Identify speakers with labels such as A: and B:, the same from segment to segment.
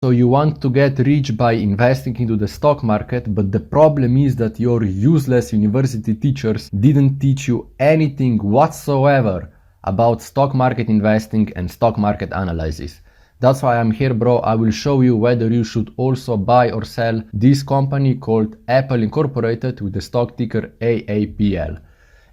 A: So you want to get rich by investing into the stock market, but the problem is that your useless university teachers didn't teach you anything whatsoever about stock market investing and stock market analysis. That's why I'm here, bro. I will show you whether you should also buy or sell this company called Apple Incorporated with the stock ticker AAPL.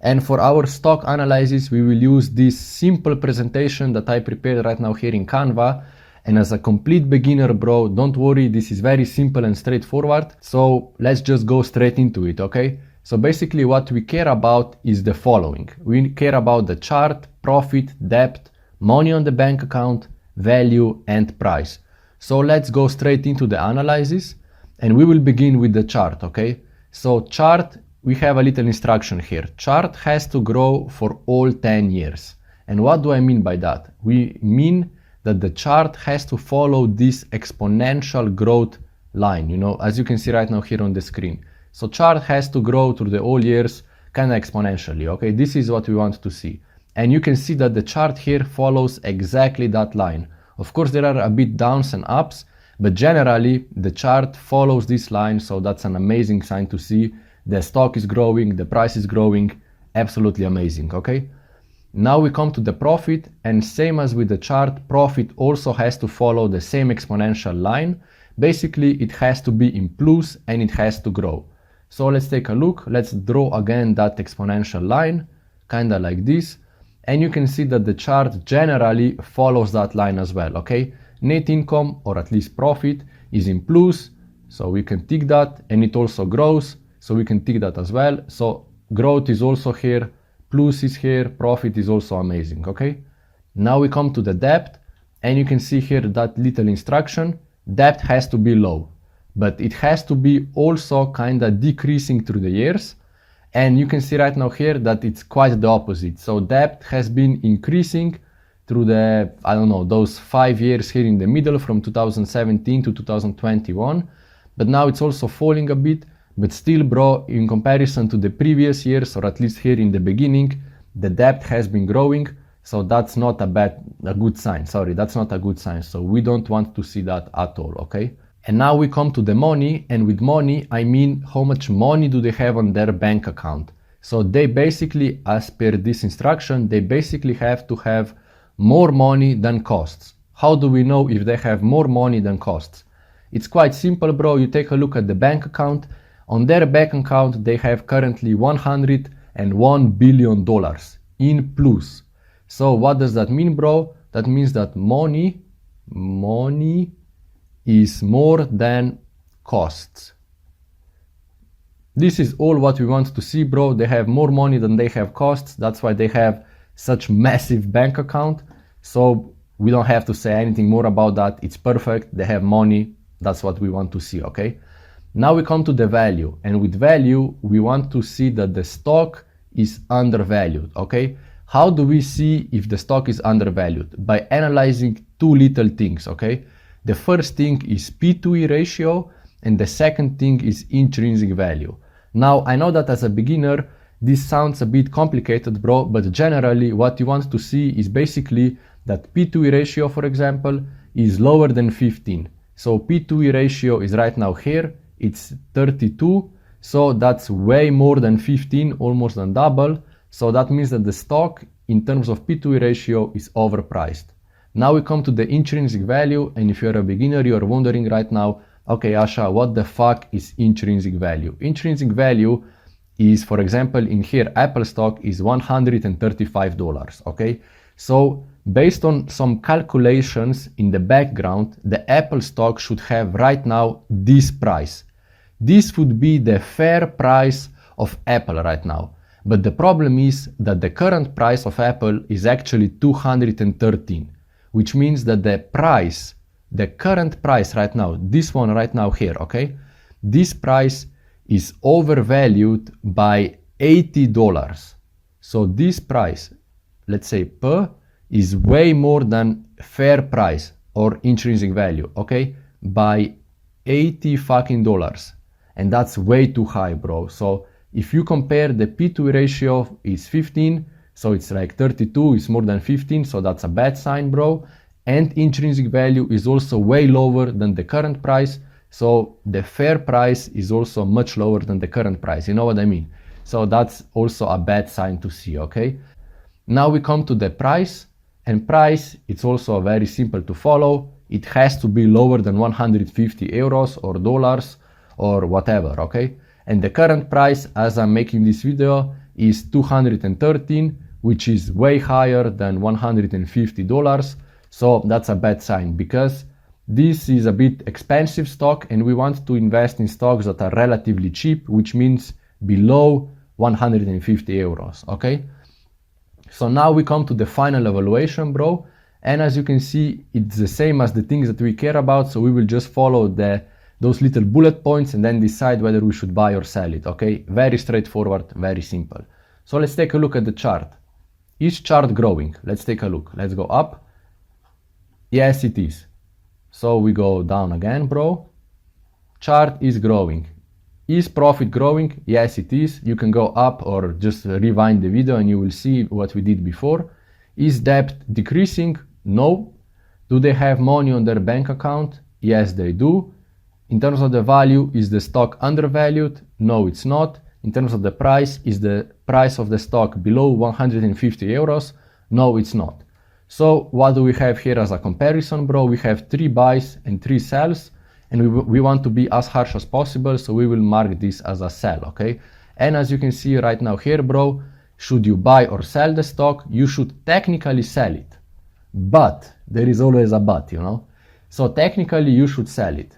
A: And for our stock analysis, we will use this simple presentation that I prepared right now here in Canva. And as a complete beginner, bro, don't worry, this is very simple and straightforward. So let's just go straight into it, okay? So basically what we care about is the following. We care about the chart, profit, debt, money on the bank account, value, and price. So let's go straight into the analysis, and we will begin with the chart, okay? So chart, we have a little instruction here. Chart has to grow for all 10 years. And what do I mean by that? We mean that the chart has to follow this exponential growth line, you know, as you can see right now here on the screen. So chart has to grow through the all years kind of exponentially, okay? This is what we want to see. And you can see that the chart here follows exactly that line. Of course, there are a bit downs and ups, but generally the chart follows this line, so that's an amazing sign to see. The stock is growing, the price is growing, absolutely amazing, okay? Now we come to the profit, and same as with the chart, profit also has to follow the same exponential line. Basically, it has to be in plus and it has to grow. So let's take a look. Let's draw again that exponential line, kind of like this. And you can see that the chart generally follows that line as well, okay? Net income, or at least profit, is in plus, so we can tick that, and it also grows, so we can tick that as well. So growth is also here, plus is here, profit is also amazing, okay? Now we come to the debt, and you can see here that little instruction. Debt has to be low, but it has to be also kind of decreasing through the years. And you can see right now here that it's quite the opposite. So debt has been increasing through the, I don't know, those 5 years here in the middle from 2017 to 2021. But now it's also falling a bit. But still, bro, in comparison to the previous years, or at least here in the beginning, the debt has been growing. So that's not a good sign. Sorry, that's not a good sign. So we don't want to see that at all, okay? And now we come to the money, and with money, I mean how much money do they have on their bank account. So they basically, as per this instruction, they basically have to have more money than costs. How do we know if they have more money than costs? It's quite simple, bro. You take a look at the bank account. On their bank account, they have currently $101 billion in plus. So what does that mean, bro? That means that money is more than costs. This is all what we want to see, bro. They have more money than they have costs. That's why they have such massive bank account. So we don't have to say anything more about that. It's perfect. They have money. That's what we want to see, okay? Now we come to the value, and with value, we want to see that the stock is undervalued, okay? How do we see if the stock is undervalued? By analyzing two little things, okay? The first thing is P/E ratio, and the second thing is intrinsic value. Now, I know that as a beginner, this sounds a bit complicated, bro, but generally what you want to see is basically that P/E ratio, for example, is lower than 15. So P/E ratio is right now here. It's 32, so that's way more than 15, almost than double. So that means that the stock, in terms of P/E ratio, is overpriced. Now we come to the intrinsic value, and if you're a beginner, you're wondering right now, okay, Asha, what the fuck is intrinsic value? Intrinsic value is, for example, in here, Apple stock is $135, okay? So based on some calculations in the background, the Apple stock should have right now this price. This would be the fair price of Apple right now. But the problem is that the current price of Apple is actually 213, which means that the current price right now, this one right now here, okay? This price is overvalued by $80. So this price, let's say P, is way more than fair price or intrinsic value, okay? By $80 fucking dollars. And that's way too high, bro. So if you compare, the P/E ratio is 15, so it's like 32 is more than 15, so that's a bad sign, bro. and intrinsic value is also way lower than the current price. So the fair price is also much lower than the current price. You know what I mean? So that's also a bad sign to see, okay? Now we come to the price, and price, it's also very simple to follow. It has to be lower than 150 euros or dollars or whatever, okay? And the current price, as I'm making this video, is 213, which is way higher than $150. So that's a bad sign, because this is a bit expensive stock and we want to invest in stocks that are relatively cheap, which means below 150 euros, okay? So now we come to the final evaluation, bro. And as you can see, it's the same as the things that we care about. So we will just follow those little bullet points and then decide whether we should buy or sell it, okay? Very straightforward, very simple. So let's take a look at the chart. Is chart growing? Let's take a look. Let's go up. Yes, it is. So we go down again, bro. Chart is growing. Is profit growing? Yes, it is. You can go up or just rewind the video and you will see what we did before. Is debt decreasing? No. Do they have money on their bank account? Yes, they do. In terms of the value, is the stock undervalued? No, it's not. In terms of the price, is the price of the stock below 150 euros? No, it's not. So what do we have here as a comparison, bro? We have 3 buys and 3 sells, and we want to be as harsh as possible, so we will mark this as a sell, okay? And as you can see right now here, bro, should you buy or sell the stock? You should technically sell it, but there is always a but, you know? So technically you should sell it.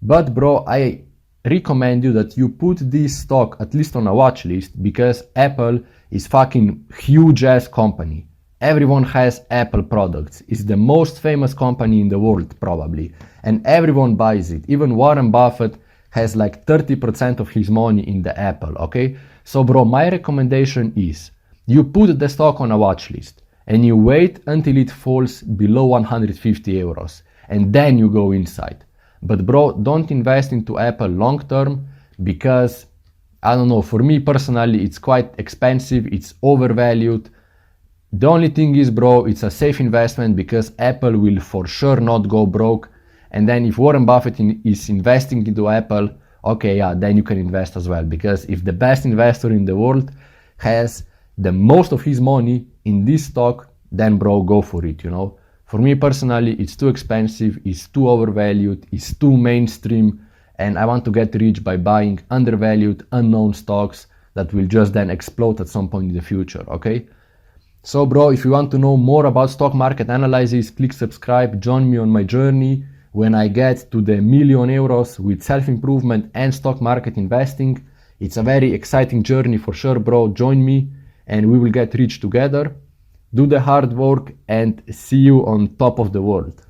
A: But bro, I recommend you that you put this stock at least on a watch list, because Apple is fucking huge ass company. Everyone has Apple products. It's the most famous company in the world probably, and everyone buys it. Even Warren Buffett has like 30% of his money in the Apple, okay? So bro, my recommendation is you put the stock on a watch list and you wait until it falls below 150 euros and then you go inside. But bro, don't invest into Apple long term, because I don't know, for me personally, it's quite expensive, it's overvalued. The only thing is, bro, it's a safe investment because Apple will for sure not go broke. And then if Warren Buffett is investing into Apple, okay, yeah, then you can invest as well. Because if the best investor in the world has the most of his money in this stock, then bro, go for it, you know. For me personally, it's too expensive, it's too overvalued, it's too mainstream, and I want to get rich by buying undervalued, unknown stocks that will just then explode at some point in the future, okay? So bro, if you want to know more about stock market analysis, click subscribe, join me on my journey when I get to the €1,000,000 with self-improvement and stock market investing. It's a very exciting journey for sure, bro. Join me and we will get rich together. Do the hard work and see you on top of the world.